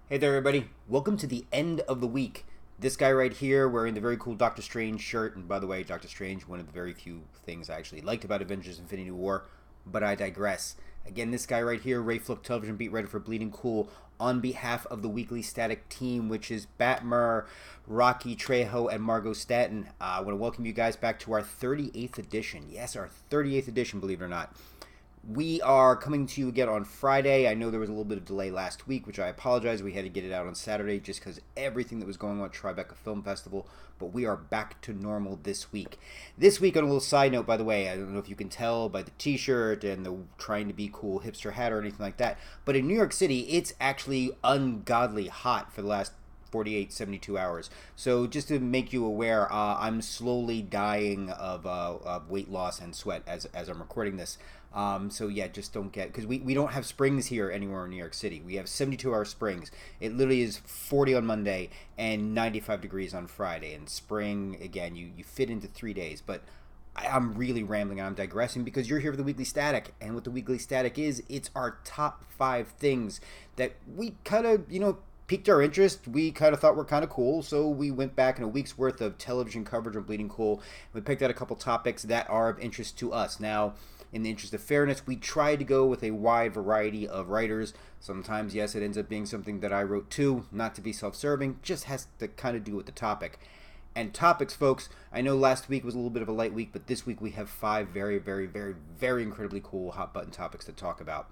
Hey there, everybody. Welcome to the end of the week. This guy right here wearing the very cool Doctor Strange shirt. And by the way, Doctor Strange, one of the very few things I actually liked about Avengers Infinity War. But I digress. Again, this guy right here, Ray Flook, television beat writer for Bleeding Cool, on behalf of the Weekly Static team, which is Bat-Murr, Rocky, Trejo, and Margo Staten. I want to welcome you guys back to our 38th edition. Yes, our 38th edition, believe it or not. We are coming to you again on Friday. I know there was a little bit of delay last week, which I apologize. We had to get it out on Saturday just because everything that was going on at Tribeca Film Festival. But we are back to normal this week. This week, on a little side note, by the way, I don't know if you can tell by the t-shirt and the trying to be cool hipster hat or anything like that, but in New York City, it's actually ungodly hot for the last 48, 72 hours. So just to make you aware, I'm slowly dying of weight loss and sweat as I'm recording this. So yeah, just don't get, because we don't have springs here anywhere in New York City. We have 72-hour springs. It literally is 40 on Monday and 95 degrees on Friday. And spring, again, you fit into 3 days. But I'm really rambling and I'm digressing because you're here for the Weekly Static. And what the Weekly Static is, it's our top 5 things that we kind of, piqued our interest. We kind of thought were kind of cool, so we went back in a week's worth of television coverage on Bleeding Cool. We picked out a couple topics that are of interest to us. Now, in the interest of fairness, we tried to go with a wide variety of writers. Sometimes, yes, it ends up being something that I wrote too, not to be self-serving, just has to kind of do with the topic. And topics, folks, I know last week was a little bit of a light week, but this week we have 5 very, very, very, very incredibly cool hot button topics to talk about.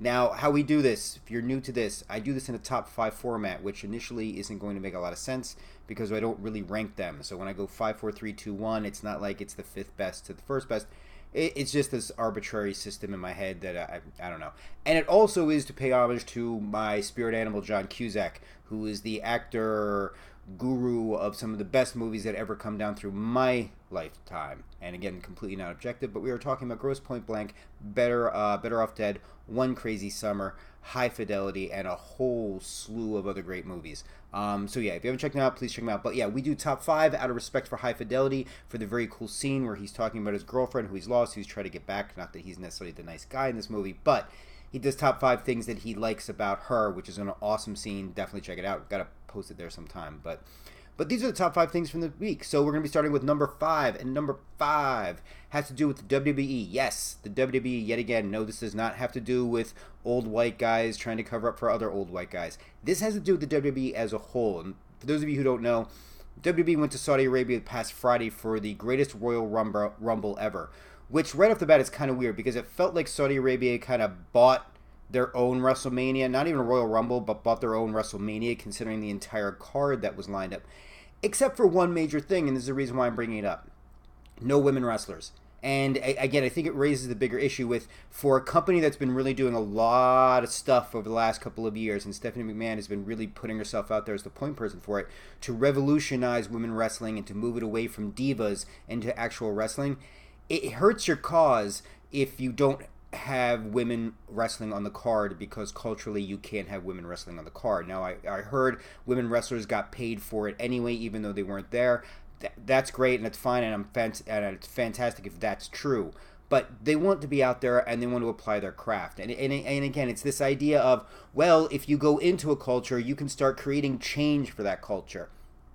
Now, how we do this, if you're new to this, I do this in a top 5 format, which initially isn't going to make a lot of sense because I don't really rank them. So when I go 5, 4, 3, 2, 1, it's not like it's the 5th best to the 1st best. It's just this arbitrary system in my head that I don't know. And it also is to pay homage to my spirit animal, John Cusack, who is the actor guru of some of the best movies that ever come down through my lifetime. And again, completely not objective, but we are talking about Gross Point Blank, Better Off Dead, One Crazy Summer, High Fidelity, and a whole slew of other great movies. So yeah, if you haven't checked them out, please check them out. But yeah, we do top 5 out of respect for High Fidelity, for the very cool scene where he's talking about his girlfriend who he's lost, who's trying to get back. Not that he's necessarily the nice guy in this movie, but he does top 5 things that he likes about her, which is an awesome scene. Definitely check it out. Got to post it there sometime. But these are the top 5 things from the week. So we're going to be starting with number 5. And number 5 has to do with the WWE. Yes, the WWE yet again. No, this does not have to do with old white guys trying to cover up for other old white guys. This has to do with the WWE as a whole. And for those of you who don't know, WWE went to Saudi Arabia past Friday for the greatest Royal Rumble ever. Which right off the bat is kind of weird because it felt like Saudi Arabia kind of bought their own WrestleMania. Not even a Royal Rumble, but bought their own WrestleMania considering the entire card that was lined up. Except for one major thing, and this is the reason why I'm bringing it up. No women wrestlers. And again, I think it raises the bigger issue with, for a company that's been really doing a lot of stuff over the last couple of years, and Stephanie McMahon has been really putting herself out there as the point person for it, to revolutionize women wrestling and to move it away from divas into actual wrestling, it hurts your cause if you don't have women wrestling on the card because culturally you can't have women wrestling on the card. Now, I heard women wrestlers got paid for it anyway, even though they weren't there. That's great and it's fine, and it's fantastic if that's true. But they want to be out there and they want to apply their craft. And again, it's this idea of, well, if you go into a culture, you can start creating change for that culture.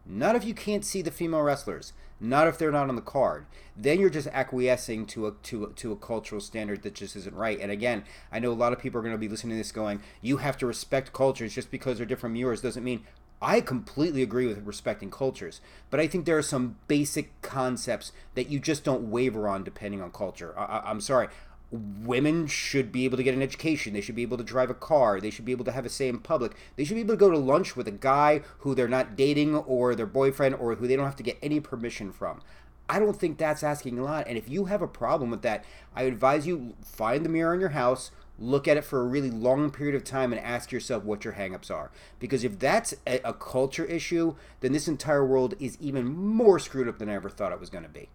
Not if you can't see the female wrestlers. Not if they're not on the card. Then you're just acquiescing to a cultural standard that just isn't right. And again, I know a lot of people are going to be listening to this going, you have to respect cultures just because they're different from yours doesn't mean. I completely agree with respecting cultures, but I think there are some basic concepts that you just don't waver on depending on culture. I'm sorry. Women should be able to get an education. They should be able to drive a car. They should be able to have a say in public. They should be able to go to lunch with a guy who they're not dating or their boyfriend or who they don't have to get any permission from. I don't think that's asking a lot. And if you have a problem with that, I advise you find the mirror in your house, look at it for a really long period of time and ask yourself what your hangups are. Because if that's a culture issue, then this entire world is even more screwed up than I ever thought it was going to be.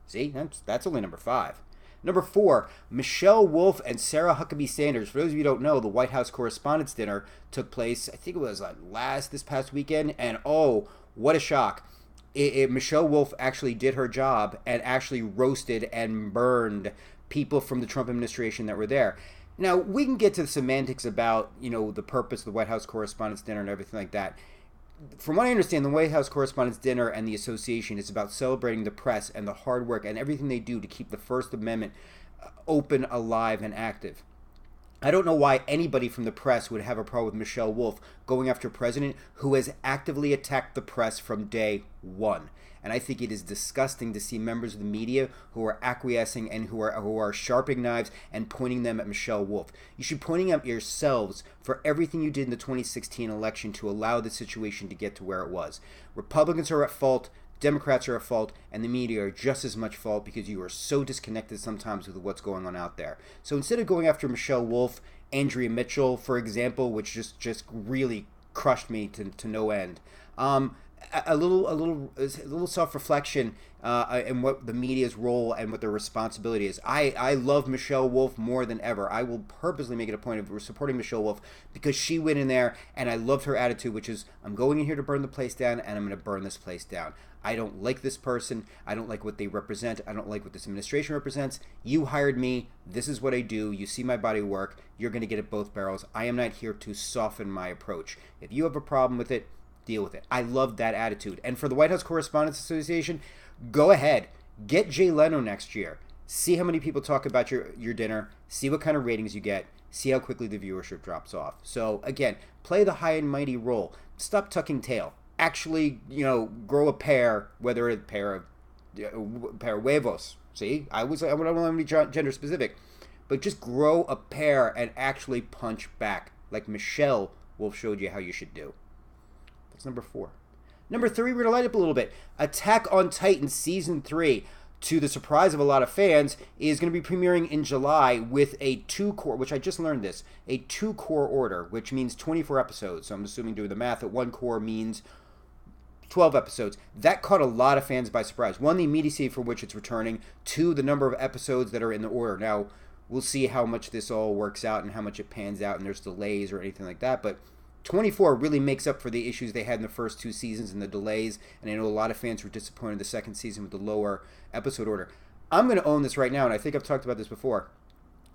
See, that's only number 5. Number 4, Michelle Wolf and Sarah Huckabee Sanders. For those of you who don't know, the White House Correspondents' Dinner took place, I think it was this past weekend, and oh, what a shock. Michelle Wolf actually did her job and actually roasted and burned people from the Trump administration that were there. Now, we can get to the semantics about, the purpose of the White House Correspondents' Dinner and everything like that. From what I understand, the White House Correspondents' Dinner and the association is about celebrating the press and the hard work and everything they do to keep the First Amendment open, alive, and active. I don't know why anybody from the press would have a problem with Michelle Wolf going after a president who has actively attacked the press from day one. And I think it is disgusting to see members of the media who are acquiescing and who are sharpening knives and pointing them at Michelle Wolf. You should be pointing at yourselves for everything you did in the 2016 election to allow the situation to get to where it was. Republicans are at fault, Democrats are at fault, and the media are just as much fault because you are so disconnected sometimes with what's going on out there. So instead of going after Michelle Wolf, Andrea Mitchell, for example, which just really crushed me to no end, a little self-reflection in what the media's role and what their responsibility is. I love Michelle Wolf more than ever. I will purposely make it a point of supporting Michelle Wolf because she went in there and I loved her attitude, which is, I'm going in here to burn the place down and I'm going to burn this place down. I don't like this person. I don't like what they represent. I don't like what this administration represents. You hired me. This is what I do. You see my body of work. You're going to get at both barrels. I am not here to soften my approach. If you have a problem with it, deal with it. I love that attitude. And for the White House Correspondents Association, go ahead. Get Jay Leno next year. See how many people talk about your dinner. See what kind of ratings you get. See how quickly the viewership drops off. So, again, play the high and mighty role. Stop tucking tail. Actually, grow a pair, whether a pair of huevos. See, I don't want to be gender specific, but just grow a pair and actually punch back, like Michelle Wolf showed you how you should do. That's number 4. Number 3, we're gonna light up a little bit. Attack on Titan season 3. To the surprise of a lot of fans, is going to be premiering in July with a 2-core, which I just learned this, a 2-core order, which means 24 episodes. So I'm assuming doing the math that 1 core means 12 episodes. That caught a lot of fans by surprise. 1, the immediacy for which it's returning. 2, the number of episodes that are in the order. Now, we'll see how much this all works out and how much it pans out and there's delays or anything like that. But 24 really makes up for the issues they had in the first 2 seasons and the delays. And I know a lot of fans were disappointed in the second season with the lower episode order. I'm going to own this right now, and I think I've talked about this before.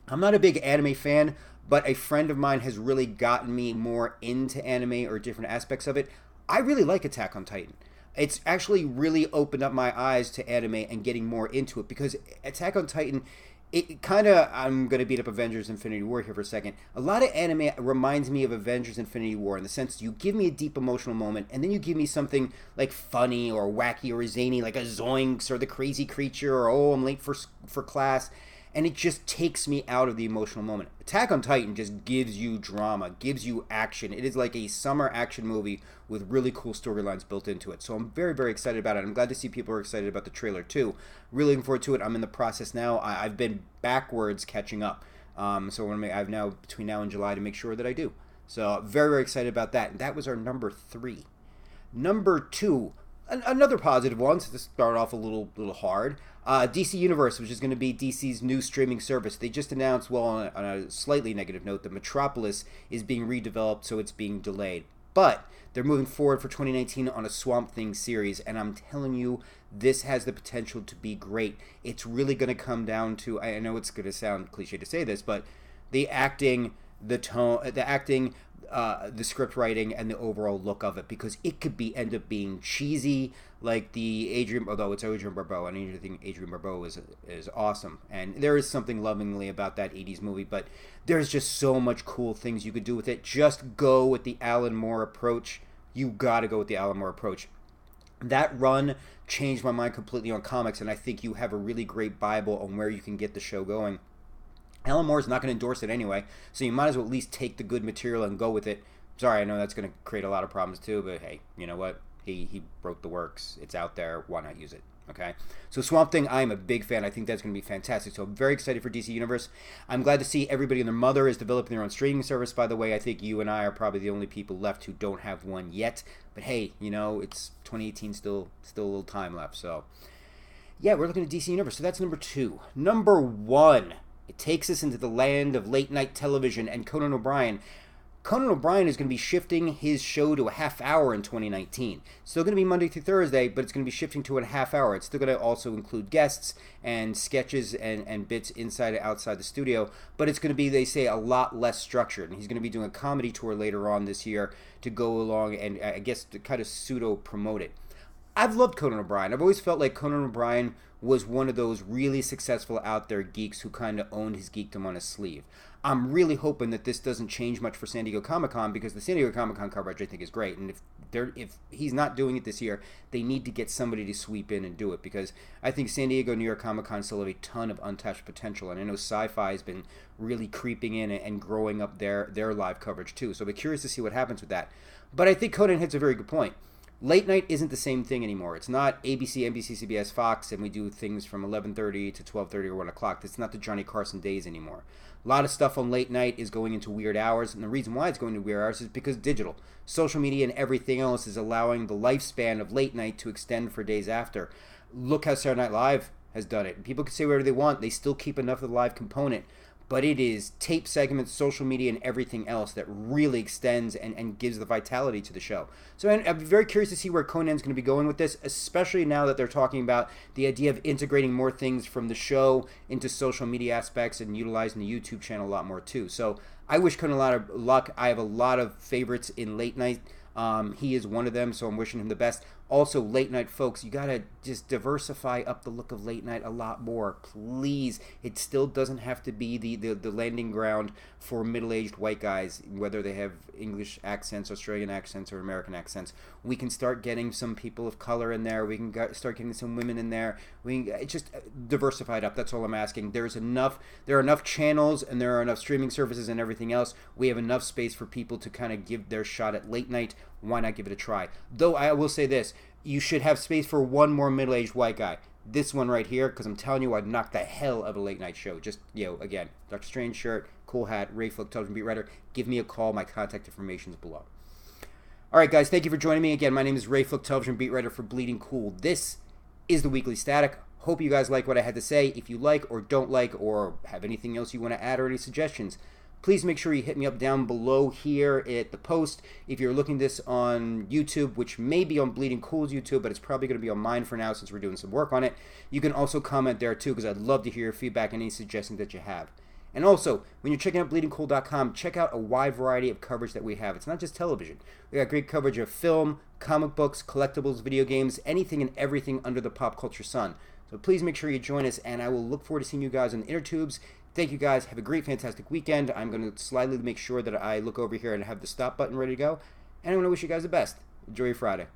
I'm not a big anime fan, but a friend of mine has really gotten me more into anime or different aspects of it. I really like Attack on Titan. It's actually really opened up my eyes to anime and getting more into it because Attack on Titan, it kind of, I'm going to beat up Avengers Infinity War here for a second. A lot of anime reminds me of Avengers Infinity War in the sense you give me a deep emotional moment and then you give me something like funny or wacky or zany like a Zoinks or the crazy creature or oh, I'm late for class. And it just takes me out of the emotional moment. Attack on Titan just gives you drama, gives you action. It is like a summer action movie with really cool storylines built into it. So I'm very, very excited about it. I'm glad to see people are excited about the trailer too. Really looking forward to it. I'm in the process now. I've been backwards catching up. So I have now between now and July to make sure that I do. So very, very excited about that. And that was our number 3. Number 2. Another positive one, to start off a little hard. DC Universe, which is going to be DC's new streaming service. They just announced, well, on a slightly negative note, that Metropolis is being redeveloped, so it's being delayed. But they're moving forward for 2019 on a Swamp Thing series, and I'm telling you, this has the potential to be great. It's really going to come down to, I know it's going to sound cliche to say this, but the acting, the tone, the script writing, and the overall look of it, because it could end up being cheesy, like although it's Adrian Barbeau, and I think Adrian Barbeau is awesome, and there is something lovingly about that 80s movie, but there's just so much cool things you could do with it. Just go with the Alan Moore approach. You gotta go with the Alan Moore approach. That run changed my mind completely on comics, and I think you have a really great Bible on where you can get the show going. Alan Moore's not going to endorse it anyway, so you might as well at least take the good material and go with it. Sorry, I know that's going to create a lot of problems too, but hey, you know what? He wrote the works. It's out there. Why not use it? Okay? So Swamp Thing, I am a big fan. I think that's going to be fantastic. So I'm very excited for DC Universe. I'm glad to see everybody and their mother is developing their own streaming service, by the way. I think you and I are probably the only people left who don't have one yet. But hey, it's 2018, still a little time left. So yeah, we're looking at DC Universe. So that's number 2. Number 1. It takes us into the land of late-night television and Conan O'Brien. Conan O'Brien is going to be shifting his show to a half hour in 2019. Still going to be Monday through Thursday, but it's going to be shifting to a half hour. It's still going to also include guests and sketches and bits inside and outside the studio, but it's going to be, they say, a lot less structured. And he's going to be doing a comedy tour later on this year to go along and, I guess, to kind of pseudo-promote it. I've loved Conan O'Brien. I've always felt like Conan O'Brien was one of those really successful out there geeks who kind of owned his geekdom on his sleeve. I'm really hoping that this doesn't change much for San Diego Comic-Con, because the San Diego Comic-Con coverage I think is great. And if he's not doing it this year, they need to get somebody to sweep in and do it, because I think San Diego, New York Comic-Con still have a ton of untapped potential. And I know Sci-Fi has been really creeping in and growing up their live coverage too. So I'll be curious to see what happens with that. But I think Conan hits a very good point. Late night isn't the same thing anymore. It's not ABC, NBC, CBS, Fox, and we do things from 11:30 to 12:30 or 1 o'clock. It's not the Johnny Carson days anymore. A lot of stuff on late night is going into weird hours, and the reason why it's going to weird hours is because digital. Social media and everything else is allowing the lifespan of late night to extend for days after. Look how Saturday Night Live has done it. People can say whatever they want. They still keep enough of the live component. But it is tape segments, social media, and everything else that really extends and gives the vitality to the show. So I'm very curious to see where Conan's going to be going with this, especially now that they're talking about the idea of integrating more things from the show into social media aspects and utilizing the YouTube channel a lot more too. So I wish Conan a lot of luck. I have a lot of favorites in late night. He is one of them, so I'm wishing him the best. Also, late night folks, you gotta just diversify up the look of late night a lot more, please. It still doesn't have to be the landing ground for middle-aged white guys, whether they have English accents, Australian accents, or American accents. We can start getting some people of color in there. We can start getting some women in there. It's just diversified up. That's all I'm asking. There are enough channels, and there are enough streaming services and everything else. We have enough space for people to kind of give their shot at late night. Why not give it a try? Though I will say this, you should have space for one more middle-aged white guy. This one right here, because I'm telling you, I'd knock the hell out of a late night show. Just, again, Dr. Strange shirt, cool hat, Ray Flick, television beat writer. Give me a call. My contact information is below. All right, guys, thank you for joining me. Again, my name is Ray Flick, television beat writer for Bleeding Cool. This is the Weekly Static. Hope you guys like what I had to say. If you like or don't like or have anything else you want to add or any suggestions, please make sure you hit me up down below here at the post. If you're looking this on YouTube, which may be on Bleeding Cool's YouTube, but it's probably going to be on mine for now since we're doing some work on it, you can also comment there too, because I'd love to hear your feedback and any suggestions that you have. And also, when you're checking out bleedingcool.com, check out a wide variety of coverage that we have. It's not just television. We got great coverage of film, comic books, collectibles, video games, anything and everything under the pop culture sun. So please make sure you join us, and I will look forward to seeing you guys on the inner tubes. Thank you guys. Have a great, fantastic weekend. I'm going to slightly make sure that I look over here and have the stop button ready to go. And I want to wish you guys the best. Enjoy your Friday.